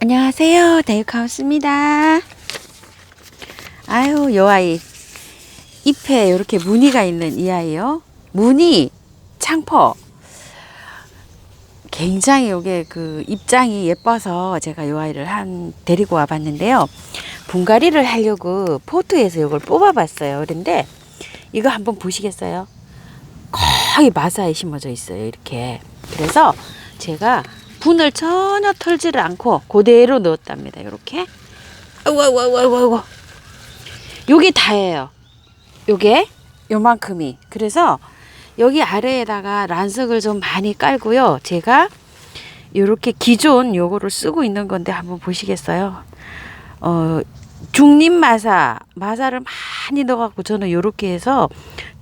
안녕하세요. 다육하우스입니다. 아유, 요 아이 잎에 이렇게 무늬가 있는 이 아이요. 무늬 창포. 굉장히 요게 그 입장이 예뻐서 제가 요 아이를 데리고 와 봤는데요. 분갈이를 하려고 포트에서 요걸 뽑아 봤어요. 그런데 이거 한번 보시겠어요? 거의 마사에 심어져 있어요. 이렇게. 그래서 제가 분을 전혀 털지를 않고 그대로 넣었답니다. 이렇게. 아이고. 요게 다예요. 요게 요만큼이. 그래서 여기 아래에다가 란석을 좀 많이 깔고요. 제가 요렇게 기존 요거를 쓰고 있는 건데 한번 보시겠어요? 중립 마사를 많이 넣어갖고 저는 요렇게 해서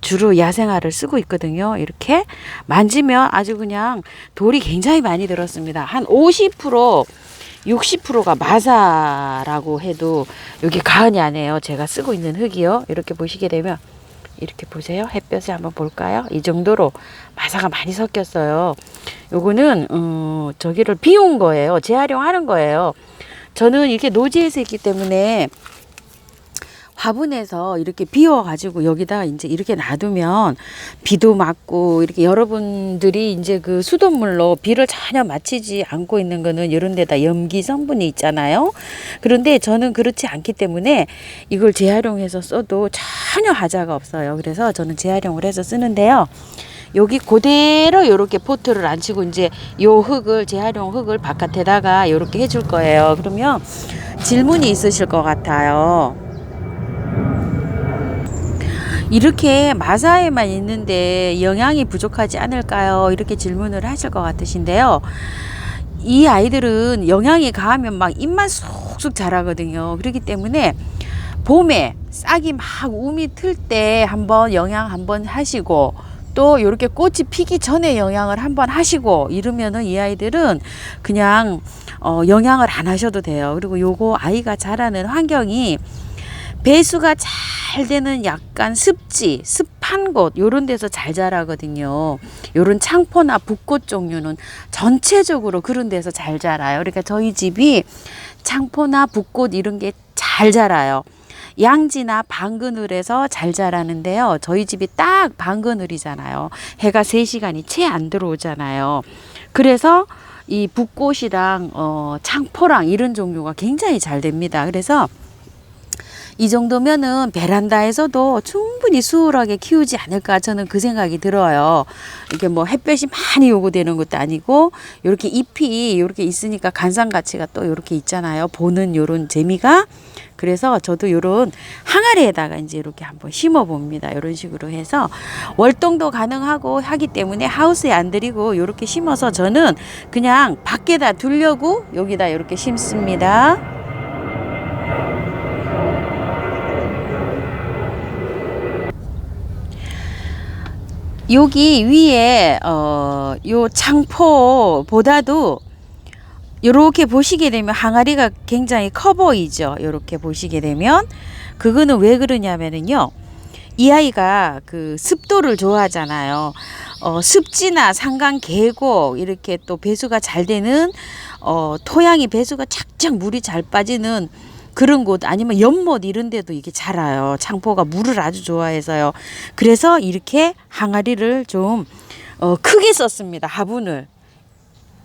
주로 야생화를 쓰고 있거든요. 이렇게 만지면 아주 그냥 돌이 굉장히 많이 들었습니다. 한 50%, 60%가 마사라고 해도 여기 가은이 아니에요. 제가 쓰고 있는 흙이요. 이렇게 보시게 되면 이렇게 보세요. 햇볕을 한번 볼까요? 이 정도로 마사가 많이 섞였어요. 요거는 저기를 비운 거예요. 재활용하는 거예요. 저는 이렇게 노지에서 있기 때문에 화분에서 이렇게 비워가지고 여기다 이제 이렇게 놔두면 비도 맞고 이렇게 여러분들이 이제 그 수돗물로 비를 전혀 맞히지 않고 있는 거는 이런 데다 염기 성분이 있잖아요. 그런데 저는 그렇지 않기 때문에 이걸 재활용해서 써도 전혀 하자가 없어요. 그래서 저는 재활용을 해서 쓰는데요. 여기 그대로 요렇게 포트를 안 치고 이제 요 흙을 재활용 흙을 바깥에다가 요렇게 해줄 거예요. 그러면 질문이 있으실 것 같아요. 이렇게 마사에만 있는데 영양이 부족하지 않을까요? 이렇게 질문을 하실 것 같으신데요. 이 아이들은 영양이 가하면 막 잎만 쑥쑥 자라거든요. 그렇기 때문에 봄에 싹이 막 움이 틀 때 한번 영양 한번 하시고 또 이렇게 꽃이 피기 전에 영양을 한번 하시고 이러면은 이 아이들은 그냥 영양을 안 하셔도 돼요. 그리고 요거 아이가 자라는 환경이 배수가 잘 되는 약간 습한 곳 요런 데서 잘 자라거든요. 요런 창포나 붓꽃 종류는 전체적으로 그런 데서 잘 자라요. 그러니까 저희 집이 창포나 붓꽃 이런 게 잘 자라요. 양지나 방그늘에서 잘 자라는데요. 저희 집이 딱 방그늘이잖아요. 해가 3시간이 채 안 들어오잖아요. 그래서 이 붓꽃이랑 창포랑 이런 종류가 굉장히 잘 됩니다. 그래서 이 정도면은 베란다에서도 충분히 수월하게 키우지 않을까 저는 그 생각이 들어요. 이게 뭐 햇볕이 많이 요구되는 것도 아니고 이렇게 잎이 이렇게 있으니까 간상 가치가 또 이렇게 있잖아요. 보는 요런 재미가. 그래서 저도 요런 항아리에다가 이제 이렇게 한번 심어 봅니다. 이런 식으로 해서 월동도 가능하고 하기 때문에 하우스에 안 들이고 이렇게 심어서 저는 그냥 밖에다 두려고 여기다 이렇게 심습니다. 여기 위에 요 창포보다도 요렇게 보시게 되면 항아리가 굉장히 커 보이죠. 요렇게 보시게 되면 그거는 왜 그러냐면은요. 이 아이가 그 습도를 좋아하잖아요. 습지나 산간 계곡 이렇게 또 배수가 잘 되는 토양이 배수가 착착 물이 잘 빠지는 그런 곳 아니면 연못 이런 데도 이게 자라요. 창포가 물을 아주 좋아해서요. 그래서 이렇게 항아리를 좀 크게 썼습니다. 화분을.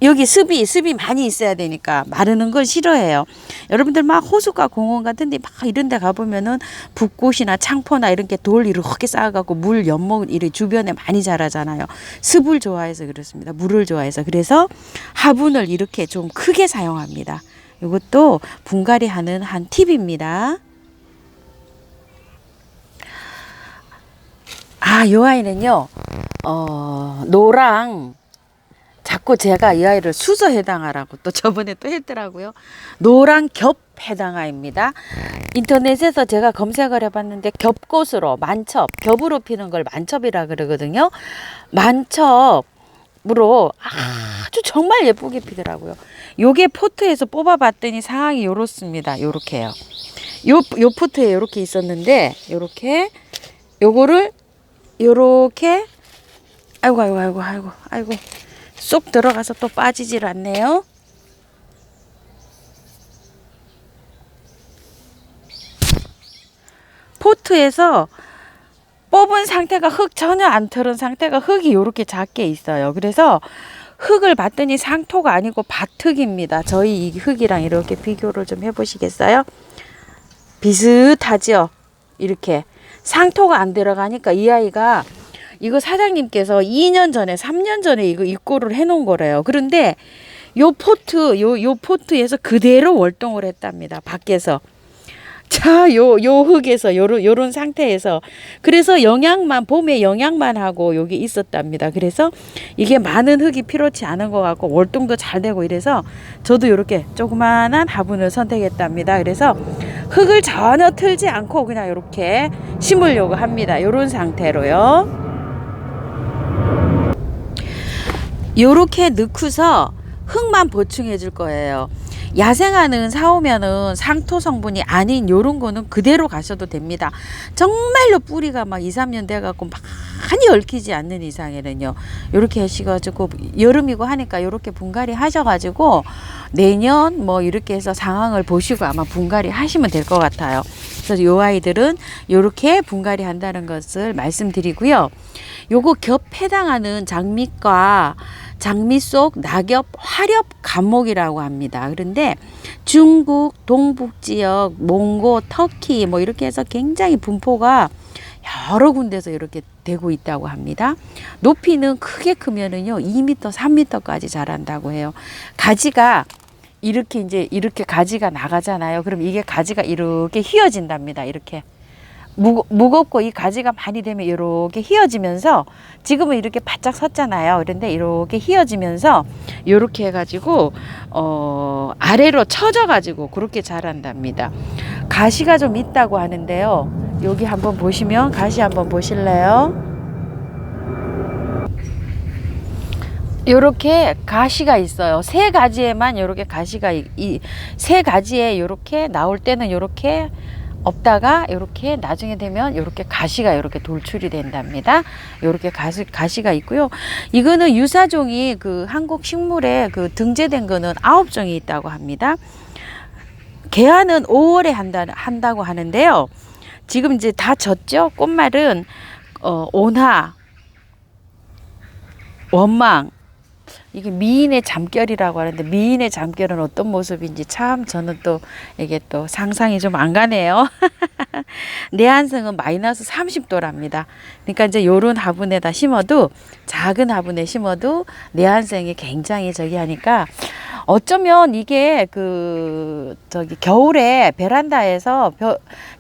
여기 습이 많이 있어야 되니까 마르는 걸 싫어해요. 여러분들 막 호수가 공원 같은데 막 이런 데 가보면은 붓꽃이나 창포나 이런 게 돌 이렇게 쌓아갖고 물 연못 이렇게 주변에 많이 자라잖아요. 습을 좋아해서 그렇습니다. 물을 좋아해서. 그래서 화분을 이렇게 좀 크게 사용합니다. 이것도 분갈이 하는 한 팁입니다. 요 아이는요, 노랑, 자꾸 제가 이 아이를 수저 해당하라고 또 저번에 또 했더라고요. 노랑 겹 해당아입니다. 인터넷에서 제가 검색을 해봤는데 겹꽃으로 만첩, 겹으로 피는 걸 만첩이라 그러거든요. 만첩으로 아주 정말 예쁘게 피더라고요. 요게 포트에서 뽑아봤더니 상황이 요렇습니다. 요렇게요. 요 포트에 요렇게 있었는데 요렇게 요거를 요렇게 아이고 쏙 들어가서 또 빠지질 않네요. 포트에서 뽑은 상태가 흙 전혀 안 털은 상태가 흙이 이렇게 작게 있어요. 그래서 흙을 봤더니 상토가 아니고 밭흙입니다. 저희 이 흙이랑 이렇게 비교를 좀 해보시겠어요? 비슷하죠? 이렇게 상토가 안 들어가니까 이 아이가 이거 사장님께서 2년 전에 3년 전에 이거 입고를 해 놓은 거래요. 그런데 요 포트에서 그대로 월동을 했답니다. 밖에서. 자, 요 흙에서 요런 상태에서 그래서 영양만 봄에 영양만 하고 여기 있었답니다. 그래서 이게 많은 흙이 필요치 않은 것 같고 월동도 잘 되고 이래서 저도 이렇게 조그만한 화분을 선택했답니다. 그래서 흙을 전혀 틀지 않고 그냥 이렇게 심으려고 합니다. 요런 상태로요. 요렇게 넣고서 흙만 보충해 줄 거예요. 야생화는 사오면은 상토 성분이 아닌 요런 거는 그대로 가셔도 됩니다. 정말로 뿌리가 막 2, 3년 돼갖고 많이 얽히지 않는 이상에는요. 요렇게 하셔가지고 여름이고 하니까 요렇게 분갈이 하셔가지고 내년 뭐 이렇게 해서 상황을 보시고 아마 분갈이 하시면 될 것 같아요. 그래서 요 아이들은 요렇게 분갈이 한다는 것을 말씀드리고요. 요거 겹 해당하는 장미과 장미 속 낙엽 화렵 감목이라고 합니다. 그런데 중국 동북 지역, 몽고, 터키 뭐 이렇게 해서 굉장히 분포가 여러 군데서 이렇게 되고 있다고 합니다. 높이는 크게 크면은요 2m, 3m까지 자란다고 해요. 가지가 이렇게 이제 이렇게 가지가 나가잖아요. 그럼 이게 가지가 이렇게 휘어진답니다. 이렇게. 무겁고 이 가지가 많이 되면 이렇게 휘어지면서 지금은 이렇게 바짝 섰잖아요. 그런데 이렇게 휘어지면서 이렇게 해가지고 아래로 처져 가지고 그렇게 자란답니다. 가시가 좀 있다고 하는데요. 여기 한번 보시면 가시 한번 보실래요? 요렇게 가시가 있어요. 세 가지에만 요렇게 가시가 세 가지에 요렇게 나올 때는 요렇게 없다가 이렇게 나중에 되면 이렇게 가시가 이렇게 돌출이 된답니다. 이렇게 가시가 있고요. 이거는 유사종이 그 한국 식물에 그 등재된 거는 9종이 있다고 합니다. 개화는 5월에 한다고 하는데요. 지금 이제 다 졌죠. 꽃말은 온화, 원망, 이게 미인의 잠결이라고 하는데 미인의 잠결은 어떤 모습인지 참 저는 또 이게 또 상상이 좀 안 가네요. 내한성은 마이너스 30도랍니다. 그러니까 이제 요런 화분에다 심어도 작은 화분에 심어도 내한성이 굉장히 저기 하니까 어쩌면 이게 겨울에 베란다에서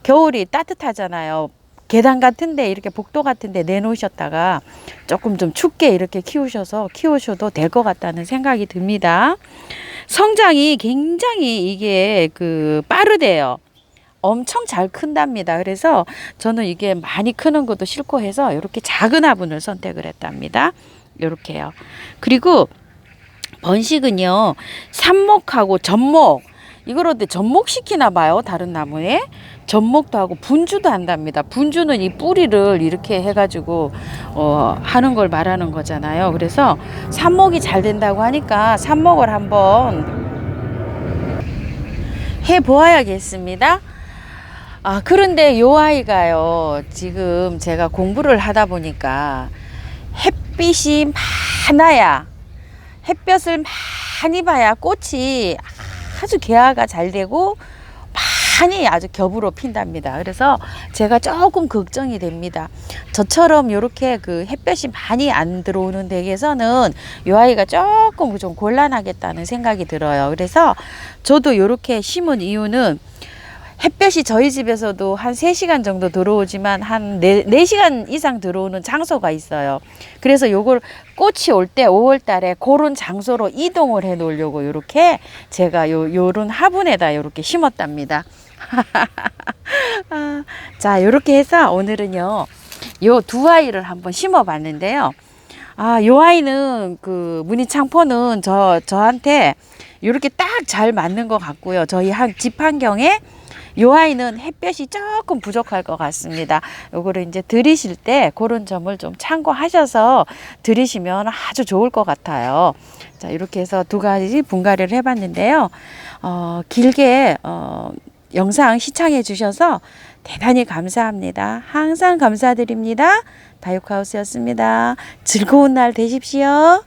겨울이 따뜻하잖아요. 계단 같은데 이렇게 복도 같은데 내놓으셨다가 조금 좀 춥게 이렇게 키우셔도 될 것 같다는 생각이 듭니다. 성장이 굉장히 이게 빠르대요. 엄청 잘 큰답니다. 그래서 저는 이게 많이 크는 것도 싫고 해서 이렇게 작은 화분을 선택을 했답니다. 이렇게요. 그리고 번식은요, 삽목하고 접목, 이걸 어때 접목시키나 봐요. 다른 나무에 접목도 하고 분주도 한답니다. 분주는 이 뿌리를 이렇게 해가지고 하는 걸 말하는 거잖아요. 그래서 삽목이 잘 된다고 하니까 삽목을 한번 해보아야겠습니다. 그런데 요 아이가요, 지금 제가 공부를 하다 보니까 햇빛이 많아야, 햇볕을 많이 봐야 꽃이 아주 개화가 잘 되고 많이 아주 겹으로 핀답니다. 그래서 제가 조금 걱정이 됩니다. 저처럼 이렇게 햇볕이 많이 안 들어오는 댁에서는 이 아이가 조금 좀 곤란하겠다는 생각이 들어요. 그래서 저도 이렇게 심은 이유는 햇볕이 저희 집에서도 한 3시간 정도 들어오지만 한 4시간 이상 들어오는 장소가 있어요. 그래서 요걸 꽃이 올 때 5월 달에 그런 장소로 이동을 해 놓으려고 요렇게 제가 요런 화분에다 요렇게 심었답니다. 자, 요렇게 해서 오늘은요, 요 두 아이를 한번 심어 봤는데요. 요 아이는 무늬창포는 저한테 요렇게 딱 잘 맞는 것 같고요. 저희 집 환경에 요 아이는 햇볕이 조금 부족할 것 같습니다. 요거를 이제 들이실 때 그런 점을 좀 참고하셔서 들이시면 아주 좋을 것 같아요. 자, 이렇게 해서 두 가지 분갈이를 해봤는데요. 길게 영상 시청해 주셔서 대단히 감사합니다. 항상 감사드립니다. 다육하우스였습니다. 즐거운 날 되십시오.